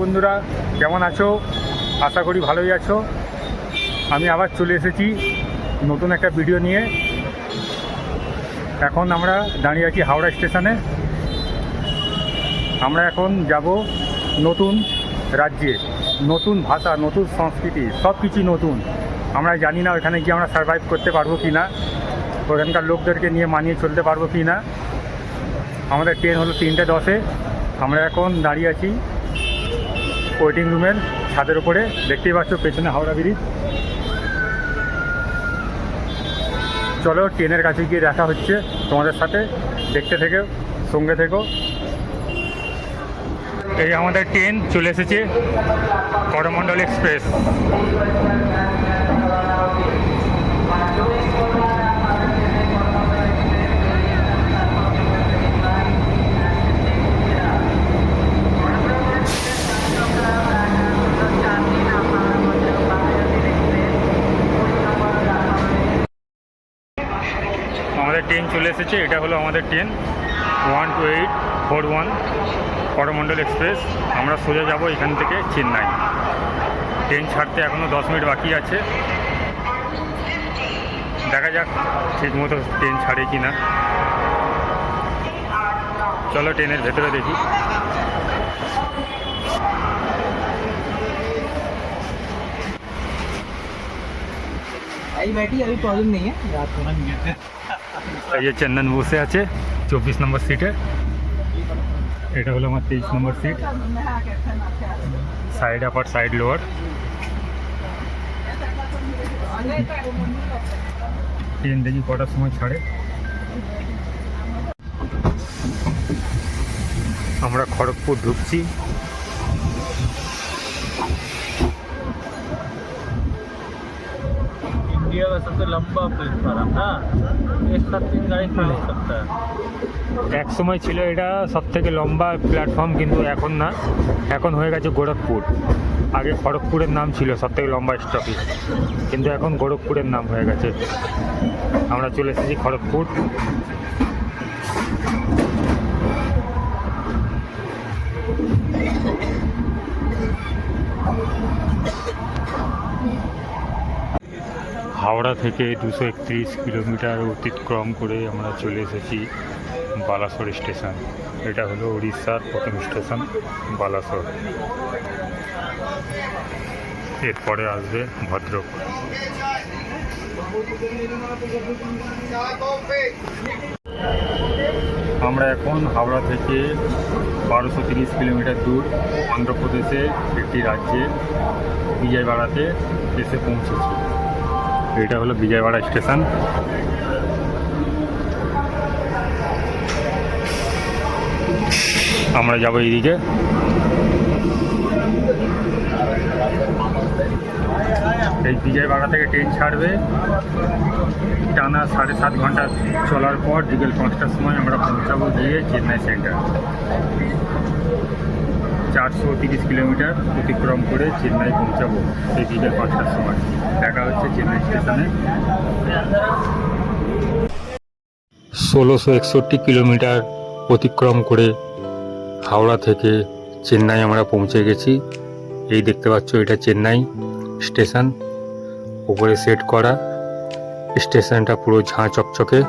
বন্ধুরা, কেমন আছো? আশা করি ভালোই আছো। আমি আবার চলে এসেছি নতুন একটা ভিডিও নিয়ে। এখন আমরা দাঁড়িয়ে আছি হাওড়া স্টেশনে। আমরা এখন যাব নতুন রাজ্যে, নতুন ভাষা, নতুন সংস্কৃতি, সব কিছুই নতুন। আমরা জানি না ওখানে গিয়ে আমরা সার্ভাইভ করতে পারবো কি না, ওখানকার লোকদেরকে নিয়ে মানিয়ে চলতে পারবো কি না। আমাদের ট্রেন হলো 3:10-এ। আমরা এখন দাঁড়িয়ে আছি ওয়েটিং রুমের ছাদের উপরে। দেখতেই পাচ্ছ পেছনে হাওড়া ব্রিজ। চলো ট্রেনের কাছে গিয়ে দেখা হচ্ছে তোমাদের সাথে, দেখতে থেকো, সঙ্গে থেকো। এই আমাদের ট্রেন চলে এসেছে, করমণ্ডল এক্সপ্রেস। আমাদের ট্রেন চলে এসেছে, এটা হলো আমাদের ট্রেন 12841 করমণ্ডল এক্সপ্রেস। আমরা সোজা যাব এখান থেকে চেন্নাই। ট্রেন ছাড়তে এখনও 10 মিনিট বাকি আছে। দেখা যাক ঠিক মতো ট্রেন ছাড়ে কি না। চলো ট্রেনের ভেতরে দেখি। এই যে চন্দন বসে আছে 24 নম্বর সিটে। এটা হলো আমার 23 নম্বর seat. Side upper, side lower. Train দেখি কটার সময় ছাড়ে। আমরা খড়গপুর ঢুকছি। इंडिया का सबसे लंबा प्लेटफॉर्म ना, एक साथ 3 गाड़ी खड़ा हो सकता है। এক সময় ছিল এটা সব থেকে লম্বা প্ল্যাটফর্ম, কিন্তু এখন না, এখন হয়ে গেছে গোরখপুর। আগে খড়গপুরের নাম ছিল সব থেকে লম্বা স্টপেজ, কিন্তু এখন গোরখপুরের নাম হয়ে গেছে। আমরা চলে এসেছি খড়গপুর। হাওড়া থেকে 231 কিলোমিটার অতিক্রম করে আমরা চলে এসেছি বালাসোর স্টেশন। এটা হলো উড়িষ্যার প্রথম স্টেশন বালাসোর। এরপরে আসবে ভদ্রক। আমরা এখন হাওড়া থেকে 1230 কিলোমিটার দূর অন্ধ্রপ্রদেশে একটি রাজ্যে বিজয়ওয়াড়াতে এসে পৌঁছেছি। এটা হলো বিজয়ওয়াড়া স্টেশন। আমরা যাব এইদিকে। এই বিজয়ওয়াড়া থেকে ট্রেন ছাড়বে। টানা 7.5 ঘন্টা চলার পর বিকেল 5টার সময় আমরা পৌঁছাবো গিয়ে চেন্নাই সেন্টার। 430 কিলোমিটার অতিক্রম করে চেন্নাই পৌঁছাবো এই বিকেল 5টার সময়। দেখা হচ্ছে চেন্নাই স্টেশনে। 1661 কিলোমিটার অতিক্রম করে হাওড়া থেকে চেন্নাই আমরা পৌঁছে গেছি। এই দেখতে পাচ্ছ, এটা চেন্নাই স্টেশন। উপরে সেট করা স্টেশনটা পুরো ঝাঁ চকচকে,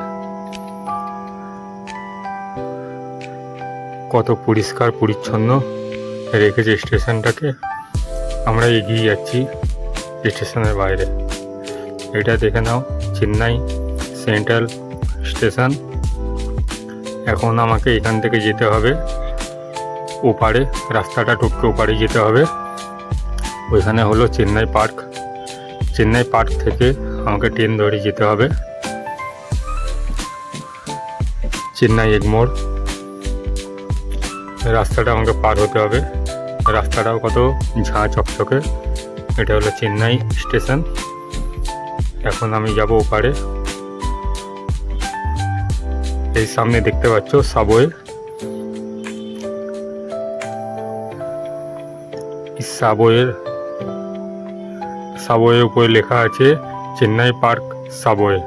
কত পরিষ্কার পরিচ্ছন্ন রেখেছে স্টেশনটাকে। আমরা এগিয়ে যাচ্ছি স্টেশনের বাইরে। এটা দেখে নাও, চেন্নাই সেন্ট্রাল স্টেশন। এখন আমাকে এখান থেকে যেতে হবে ওপারে, রাস্তাটা টপকে ওপারে যেতে হবে। ওইখানে হলো চেন্নাই পার্ক। চেন্নাই পার্ক থেকে আমাকে ট্রেন ধরে যেতে হবে চেন্নাই এগমোর। রাস্তাটা আমাকে পার হতে হবে। রাস্তাটাও কত ঝাঁ চকচকে। এটা হলো চেন্নাই স্টেশন। এখন আমি যাব ওপারে। এই সামনে দেখতে পাচ্ছ সাবওয়ে। সাবওয়ের উপরে লেখা আছে চেন্নাই পার্ক সাবওয়ে।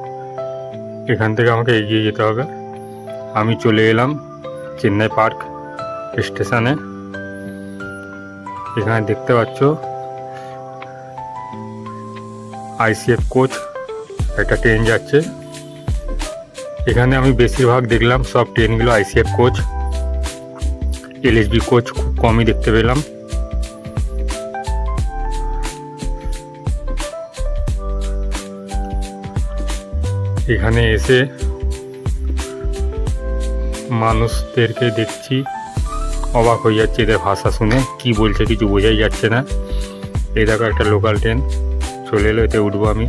এখান থেকে আমাকে এগিয়ে যেতে হবে। আমি চলে এলাম চেন্নাই পার্ক স্টেশনে। এখানে দেখতে পাচ্ছ আইসিএফ কোচ একটা ট্রেন যাচ্ছে। এখানে আমি বেশিরভাগ দেখলাম সব ট্রেনগুলো আইসিএফ কোচ, এলএসবি কোচ খুব কমই দেখতে পেলাম। এখানে এসে মানুষদেরকে দেখছি, অবাক হয়ে যাচ্ছে এদের ভাষা শুনে, কি বলছে কিছু বোঝাই যাচ্ছে না। এই দেখো একটা লোকাল ট্রেন চলে এলো, এতে উঠবো আমি।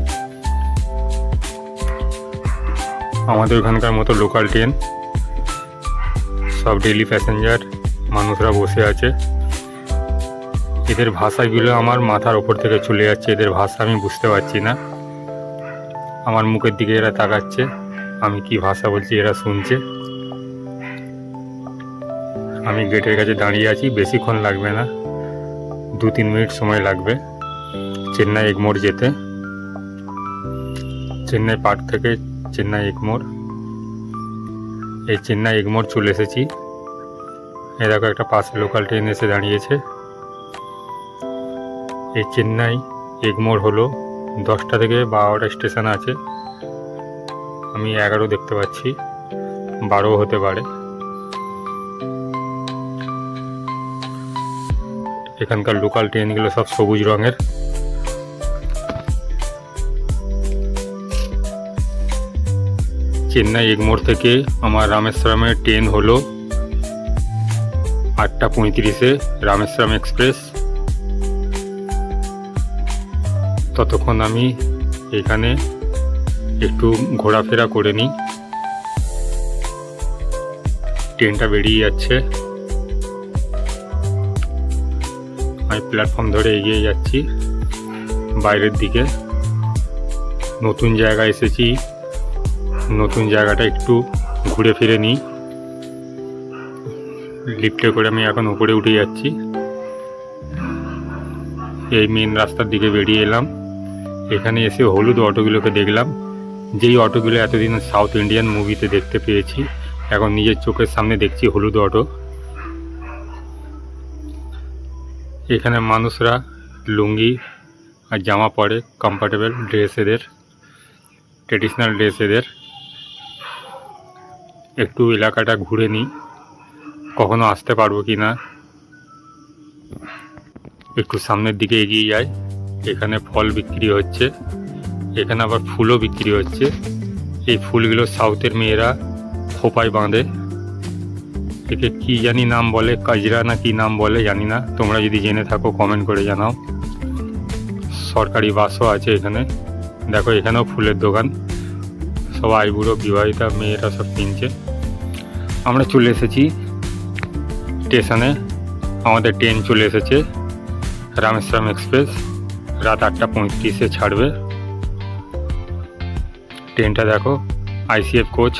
আমাদের ওখানকার মতো লোকাল ট্রেন, সব ডেইলি প্যাসেঞ্জার মানুষরা বসে আছে। এদের ভাষাগুলো আমার মাথার ওপর থেকে চলে যাচ্ছে, এদের ভাষা আমি বুঝতে পারছি না। আমার মুখের দিকে এরা তাকাচ্ছে, আমি কি ভাষা বলছি এরা শুনছে। আমি গেটের কাছে দাঁড়িয়ে আছি, বেশিক্ষণ লাগবে না, 2-3 মিনিট সময় লাগবে চেন্নাই এগমোর যেতে। চেন্নাই পার্ক থেকে চেন্নাই এগমোর, এই চেন্নাই এগমোর চলে এসেছি। এ দেখো একটা পাশে লোকাল ট্রেন এসে দাঁড়িয়েছে। এই চেন্নাই এগমোর হলো 10টা থেকে 12টা স্টেশন আছে। আমি 11 দেখতে পাচ্ছি, 12 হতে পারে। এখানকার লোকাল ট্রেনগুলো সব সবুজ রঙের। চেন্নাই এগমোর থেকে আমার রামেশ্বরমের ট্রেন হলো 8টা 35-এ, রামেশ্বরম এক্সপ্রেস। ততক্ষণ আমি এখানে একটু ঘোরাফেরা করে নিই। ট্রেনটা বেরিয়ে যাচ্ছে, আমি প্ল্যাটফর্ম ধরে এগিয়ে যাচ্ছি বাইরের দিকে। নতুন জায়গায় এসেছি, নতুন জায়গাটা একটু ঘুরে ফিরে নিই। লিফটে করে আমি এখন উপরে উঠে যাচ্ছি। এই মেন রাস্তার দিকে বেরিয়ে এলাম। এখানে এসে হলুদ অটোগুলোকে দেখলাম, যেই অটোগুলো এতদিন সাউথ ইন্ডিয়ান মুভিতে দেখতে পেয়েছি, এখন নিজের চোখের সামনে দেখছি হলুদ অটো। এখানে মানুষরা লুঙ্গি আর জামা পরে, কমফর্টেবল ড্রেস এদের, ট্রেডিশনাল ড্রেস এদের। একটু এলাকাটা ঘুরে নিই, কখনো আসতে পারবো কি না। একটু সামনের দিকে এগিয়ে যাই, এখানে ফল বিক্রি হচ্ছে, এখানে আবার ফুলও বিক্রি হচ্ছে। এই ফুলগুলো সাউথের মেয়েরা খোপায় বাঁধে, একে কি জানি নাম বলে, কাজরা না কি নাম বলে জানি না, তোমরা যদি জেনে থাকো কমেন্ট করে জানাও। সরকারি বাসও আছে এখানে, দেখো এখানেও ফুলের দোকান, সব আইবুড়ো বিবাহিতা মেয়েরা সব কিনছে। আমরা চলে এসেছি স্টেশনে, আমাদের ট্রেন চলে এসেছে, রামেশ্বরম এক্সপ্রেস রাত 8টা 35-এ ছাড়বে। ট্রেনটা দেখো আইসিএফ কোচ।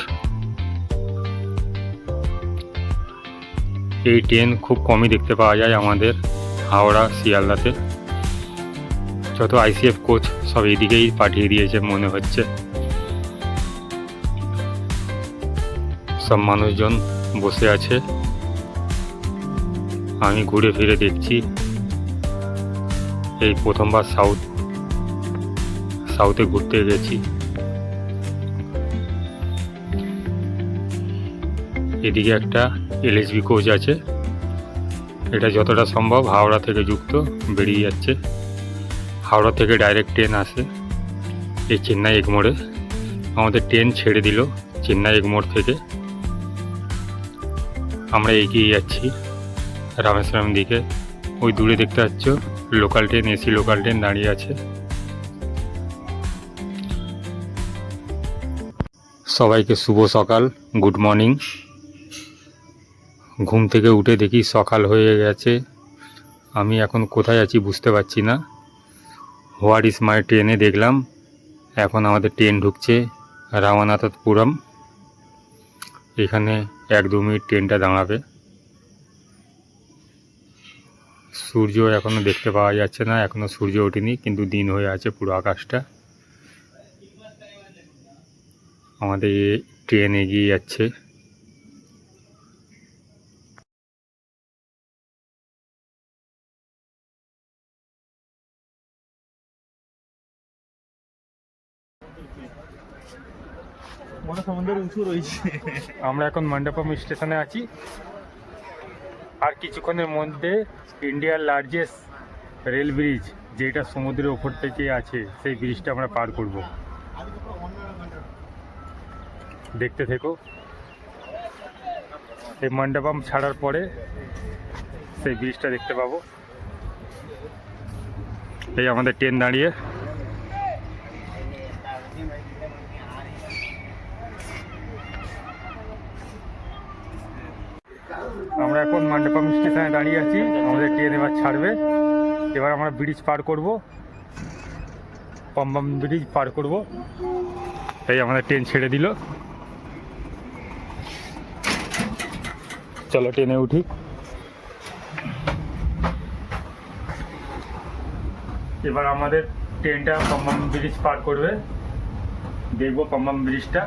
এই ট্রেন খুব কমই দেখতে পাওয়া যায় আমাদের হাওড়া শিয়ালদাতে। যত আইসিএফ কোচ সব এইদিকেই পাঠিয়ে দিয়েছে মনে হচ্ছে। সব মানুষজন বসে আছে, আমি ঘুরে ফিরে দেখছি। এই প্রথমবার সাউথে ঘুরতে গেছি। এদিকে একটা এলএসবি কোচ আছে, এটা যতটা সম্ভব হাওড়া থেকে যুক্ত, বেরিয়ে যাচ্ছে। হাওড়া থেকে ডাইরেক্ট ট্রেন আসে এই চেন্নাই এগমোরে। আমাদের ট্রেন ছেড়ে দিল চেন্নাই এগমোর থেকে। আমরা এগিয়ে যাচ্ছি রামেশ্বরম দিকে। ওই দূরে দেখতে পাচ্ছ local train, AC local train দাঁড়িয়ে আছে। সবাইকে শুভ সকাল, গুড মর্নিং। ঘুম থেকে উঠে দেখি সকাল হয়ে গেছে। আমি এখন কোথায় আছি বুঝতে পারছি না। হোয়াট ইজ মাই ট্রেনে দেখলাম এখন আমাদের ট্রেন ঢুকছে রামানাথপুরম। এখানে 1-2 মিনিট ট্রেনটা দাঁড়াবে। সূর্য এখনও দেখতে পাওয়া যাচ্ছে না, এখনও সূর্য ওঠেনি, কিন্তু দিন হয়ে আছে পুরো আকাশটা। আমাদের ট্রেন এগিয়ে যাচ্ছে। মনে সমুদ্রের উঁচু রয়েছে। আমরা এখন মণ্ডপম স্টেশনে আছি, আর কিছুক্ষণের মধ্যে ইন্ডিয়ার লার্জেস্ট রেল ব্রিজ, যেটা সমুদ্রের ওপর থেকে আছে, সেই ব্রিজটা আমরা পার করব। দেখতে থেকো। এই মণ্ডপম ছাড়ার পরে সেই ব্রিজটা দেখতে পাবো। এই আমাদের ট্রেন দাঁড়িয়ে। আমরা এখন মণ্ডপম স্টেশনে দাঁড়িয়ে আছি, আমাদের ট্রেন এবার ছাড়বে। এবার আমরা ব্রিজ পার করব, পাম্বাম ব্রিজ পার করব। এই আমাদের ট্রেন ছেড়ে দিল, চলো ট্রেনে উঠি। এবার আমাদের ট্রেনটা পাম্বাম ব্রিজ পার করবে, দেখবো পাম্বাম ব্রিজটা।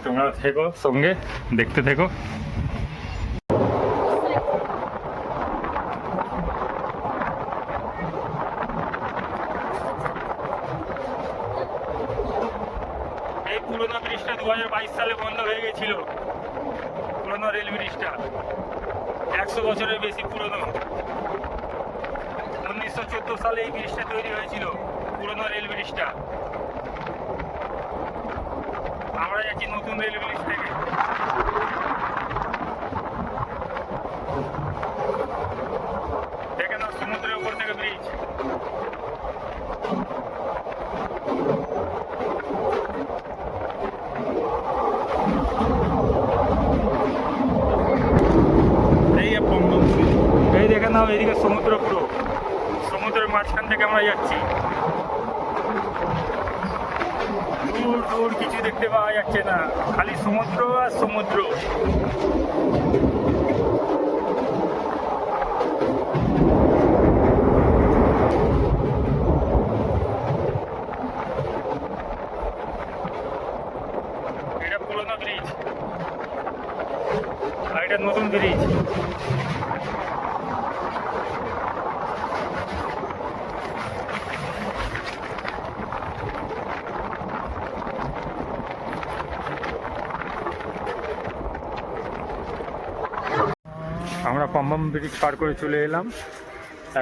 তোমরা থেকো সঙ্গে, দেখতে থেকো। এই পুরোনো ব্রিজটা 2022 সালে বন্ধ হয়ে গেছিল। পুরোনো রেল ব্রিজটা 100 বছরের বেশি পুরোনো। 1914 সালে এই ব্রিজটা তৈরি হয়েছিল, পুরোনো রেল ব্রিজটা। আমরা যাচ্ছি নতুন রেল ব্রিজ থেকে। দেখে নাও সমুদ্রের উপর থেকে ব্রিজ। এই দেখে নাও, এইদিকে সমুদ্র, পুরো সমুদ্রের মাঝখান থেকে আমরা যাচ্ছি। দূর দূর কিছু দেখতে পাওয়া যাচ্ছে না, খালি সমুদ্র আর সমুদ্র। এটা পুরোনো ব্রিজ আর এটা নতুন ব্রিজ। আমরা পাম্বাম ব্রিজ পার করে চলে এলাম।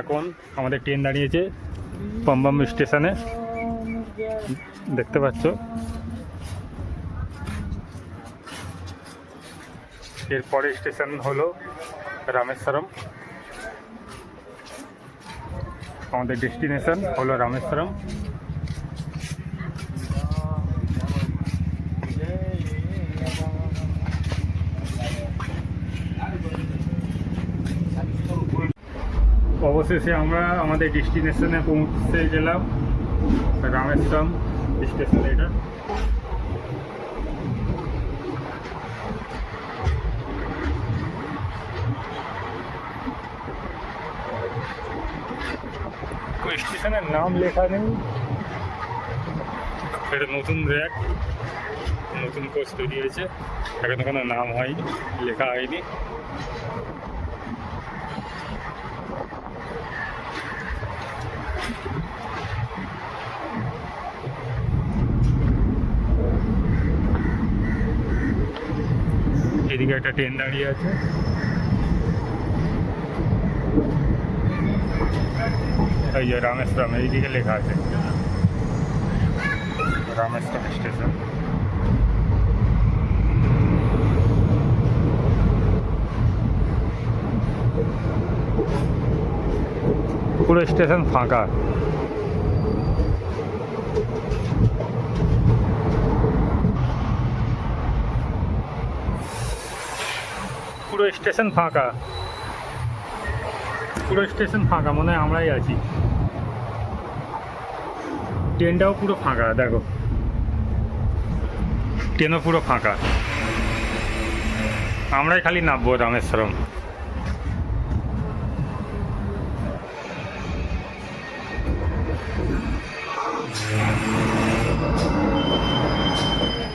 এখন আমাদের ট্রেন দাঁড়িয়েছে পাম্বাম স্টেশনে, দেখতে পাচ্ছ। এর পরের স্টেশন হলো রামেশ্বরম। আমাদের ডেস্টিনেশন হলো রামেশ্বরম। অবশেষে আমরা আমাদের ডেস্টিনেশনে পৌঁছে গেলাম, রামেশ্বরম স্টেশন। এটা স্টেশনের নাম লেখা নেই, এটা নতুন র্যাক, নতুন কোচ তৈরি হয়েছে, এখনো কোনো নাম হয়নি, লেখা হয়নি। এদিকে একটা ট্রেন দাঁড়িয়ে আছে। এই যে রামেশ্বরম, এইদিকে লেখা আছে রামেশ্বরম স্টেশন। পুরো স্টেশন ফাঁকা। পুরো স্টেশন ফাঁকা, পুরো স্টেশন ফাঁকা, মনে হয় আমরাই আছি। ট্রেনটাও পুরো ফাঁকা, দেখো ট্রেনও পুরো ফাঁকা, আমরাই খালি নামবো রামেশ্বরম।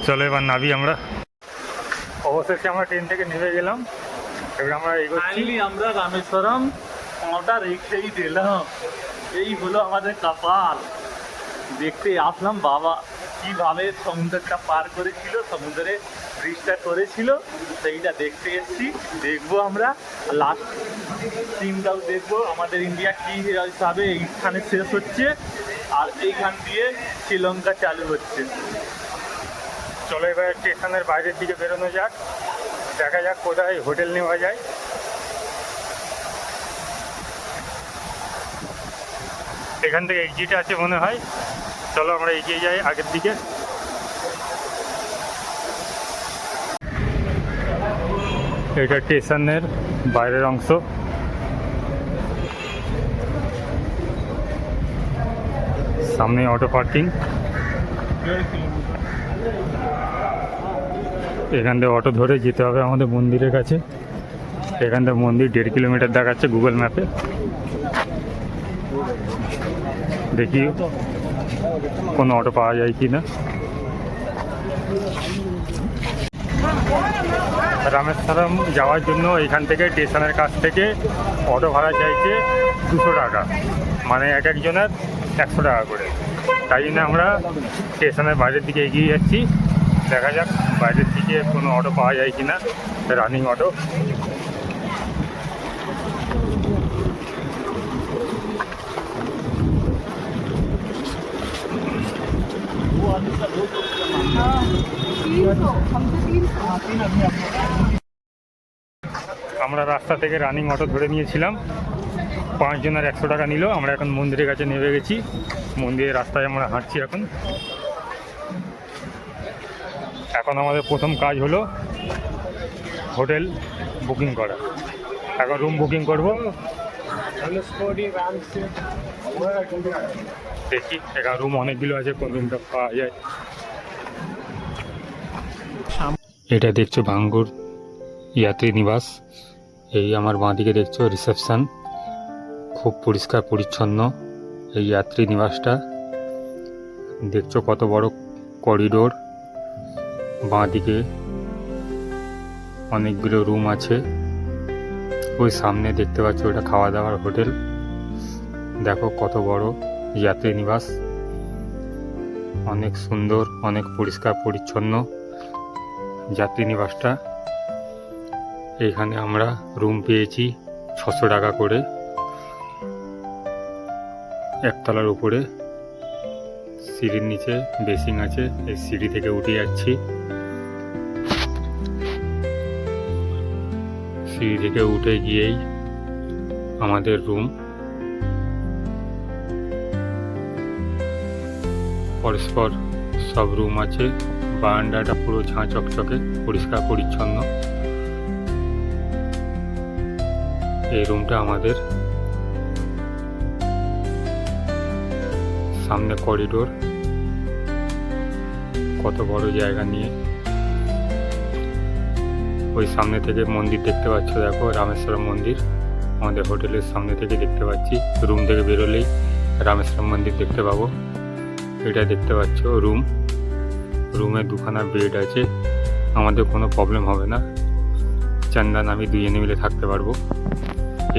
চলো এবার নাবি আমরা। অবশেষে আমরা ট্রেন থেকে নেমে গেলাম, এবার আমরা এগোচ্ছি। আমরা রামেশ্বরম পাটা রেখেই দিলাম, এই হলো আমাদের কপাল। দেখতে আসলাম বাবা কিভাবে সমুদ্রটা পার করেছিল, সমুদ্রে ব্রিজটা করেছিল, সেইটা দেখতে এসেছি। দেখবো আমরা লাস্ট সিনটাও দেখবো, আমাদের ইন্ডিয়া কী হিসাবে এইখানে শেষ হচ্ছে আর এইখান দিয়ে শ্রীলঙ্কা চালু হচ্ছে। চলো এবার স্টেশনের বাইরের দিকে বেরোনো যাক, দেখা যাক কোথায় হোটেল নেওয়া যায়। এখান থেকে এক্সিট আছে মনে হয়, চলো আমরা এগিয়ে যাই আগের দিকে। এটা স্টেশনের বাইরের অংশ। সামনে অটো পার্কিং, এখান থেকে অটো ধরে যেতে হবে আমাদের মন্দিরের কাছে। এখান থেকে মন্দির 1.5 কিলোমিটার দেখাচ্ছে গুগল ম্যাপে। দেখি কোনো অটো পাওয়া যায় কি না। রামেশ্বরম যাওয়ার জন্য এখান থেকে স্টেশনের কাছ থেকে অটো ভাড়া চাইছে 200 টাকা, মানে এক একজনের 100 টাকা করে। তাই জন্য আমরা স্টেশনের বাইরের দিকে এগিয়ে যাচ্ছি, দেখা যাক বাইরের দিকে কোনো অটো পাওয়া যায় কি না, রানিং অটো। আমরা রাস্তা থেকে রানিং অটো ধরে নিয়েছিলাম, 5 জনের 100 টাকা নিল। আমরা এখন মন্দিরের কাছে নেমে গেছি, মন্দিরের রাস্তায় আমরা হাঁটছি এখন। এখন আমাদের প্রথম কাজ হলো হোটেল বুকিং করা। এখন রুম বুকিং করব। দেখি এখানে রুম অনেকগুলো আছে, কোন রুমটা পাওয়া যায়। এটা দেখছো ভাঙ্গুর যাত্রী নিবাস। এই আমার বাঁদিকে দেখছো রিসেপশন, খুব পরিষ্কার পরিচ্ছন্ন এই যাত্রী নিবাসটা। দেখছো কত বড় করিডোর, বাঁদিকে অনেকগুলো রুম আছে। ওই সামনে দেখতে পাচ্ছ ওটা খাওয়া দাওয়ার হোটেল। দেখো কত বড় যাত্রী নিবাস, অনেক সুন্দর, অনেক পরিষ্কার পরিচ্ছন্ন যাত্রী নিবাসটা। এখানে আমরা রুম পেয়েছি 600 টাকা করে, একতলার উপরে। সিঁড়ির নিচে বেসিং আছে, এই সিঁড়ি থেকে উঠে যাচ্ছি। সিঁড়ি থেকে উঠে গিয়েই আমাদের রুম। পরস্পর সব রুম আছে, বারান্দাটা পুরো ঝাঁ চকচকে পরিষ্কার পরিচ্ছন্ন। এই রুমটা আমাদের। সামনে করিডোর, কত বড় জায়গা নিয়ে। ওই সামনে থেকে মন্দির দেখতে পাচ্ছ, দেখো রামেশ্বরম মন্দির আমাদের হোটেলের সামনে থেকে দেখতে পাচ্ছি। রুম থেকে বেরোলেই রামেশ্বরম মন্দির দেখতে পাবো। এটা দেখতে পাচ্ছ রুম, রুমে 2খানা বেড আছে, আমাদের কোনো প্রবলেম হবে না। চান্দান আমি দুজনে মিলে থাকতে পারবো।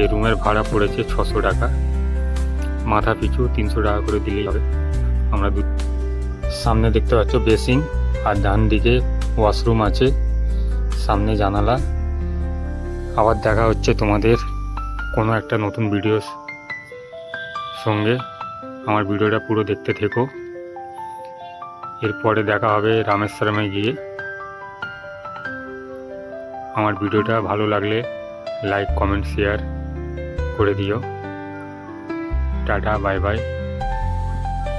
এই রুমের ভাড়া পড়েছে 600 টাকা, মাথা পিছু 300 টাকা করে দিলেই হবে। আমরা সামনে দেখতে পাচ্ছ বেসিং, আর ডান দিকে ওয়াশরুম আছে, সামনে জানালা। আবার দেখা হচ্ছে তোমাদের কোনো একটা নতুন ভিডিওর সঙ্গে। আমার ভিডিওটা পুরো দেখতে থেকো। এরপরে দেখা হবে রামেশ্বরমে গিয়ে। আমার ভিডিওটা ভালো লাগলে লাইক কমেন্ট শেয়ার করে দিও। Tata, bye bye.